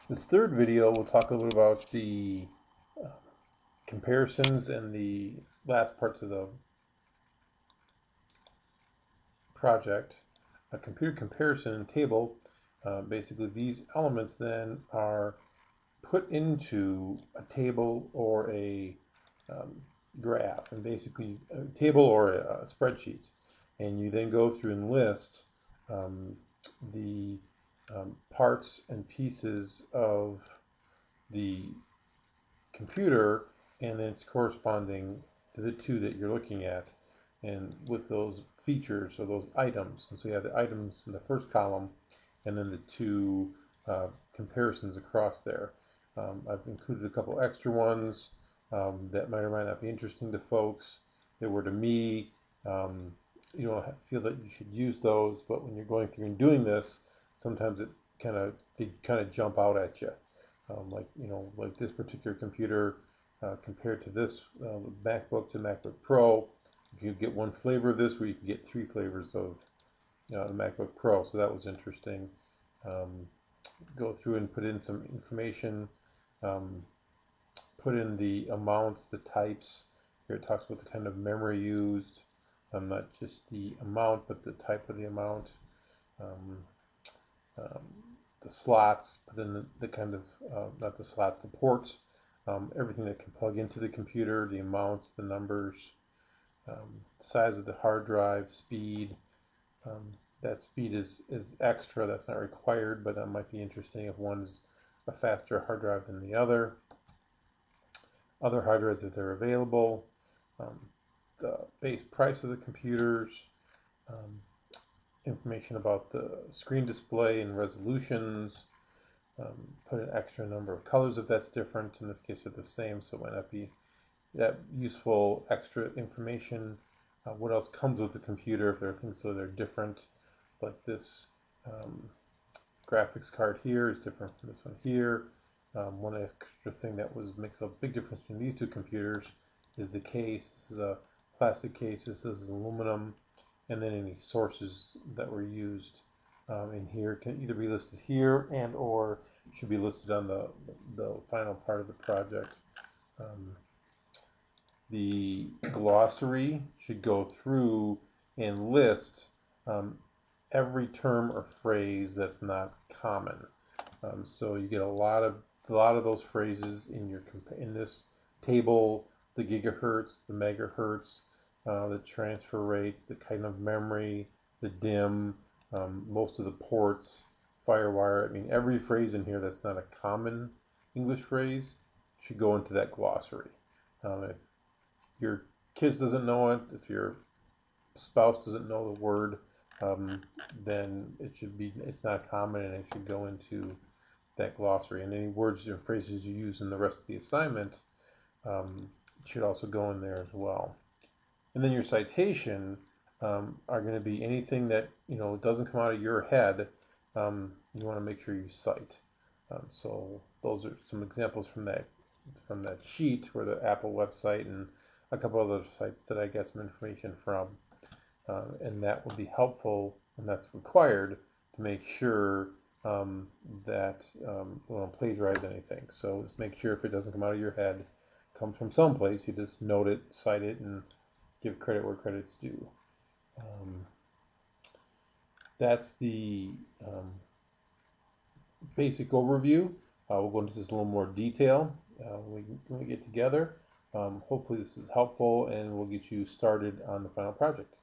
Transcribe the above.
This third video, we'll talk a little about the uh, comparisons and the last parts of the project. A computer comparison table, basically these elements then are put into a table or a graph, and basically a table or a spreadsheet. And you then go through and list um, the parts and pieces of the computer and its corresponding to the two that you're looking at, and with those features or those items. And so you have the items in the first column and then the two comparisons across there. I've included a couple extra ones that might or might not be interesting to folks. They were to me. You don't feel that you should use those, but when you're going through and doing this, sometimes they kind of jump out at you. Like this particular computer compared to this MacBook to MacBook Pro, you could get one flavor of this, where you could get three flavors of the MacBook Pro. So that was interesting. Go through and put in some information. Put in the amounts, the types. Here it talks about the kind of memory used, not just the amount, but the type of the amount. The slots, put in the kind of, not the slots, the ports, everything that can plug into the computer, the amounts, the numbers, size of the hard drive, speed. That speed is extra, that's not required, but that might be interesting if one is a faster hard drive than the other. Other hard drives if they're available, the base price of the computers, information about the screen display and resolutions, put an extra number of colors if that's different. In this case, they're the same, so it might not be that useful extra information. What else comes with the computer if there are things so they're different, like this graphics card here is different from this one here. One extra thing that makes a big difference in these two computers is the case. This is a plastic case, this is aluminum, and then any sources that were used in here can either be listed here and or should be listed on the final part of the project. The glossary should go through and list every term or phrase that's not common. So you get a lot of those phrases in this table: the gigahertz, the megahertz, the transfer rates, the kind of memory, the DIMM, most of the ports, FireWire. I mean, every phrase in here that's not a common English phrase should go into that glossary. If your kids doesn't know it, if your spouse doesn't know the word, then it's not common, and it should go into that glossary. And any words and phrases you use in the rest of the assignment should also go in there as well. And then your citation are going to be anything that doesn't come out of your head. You want to make sure you cite. So those are some examples from that sheet, or the Apple website, and a couple other sites that I get some information from. And that will be helpful, and that's required to make sure that you don't plagiarize anything. So just make sure if it doesn't come out of your head, comes from someplace, you just note it, cite it, and give credit where credit's due. That's the basic overview. We'll go into this in a little more detail when we get together. Hopefully this is helpful, and we'll get you started on the final project.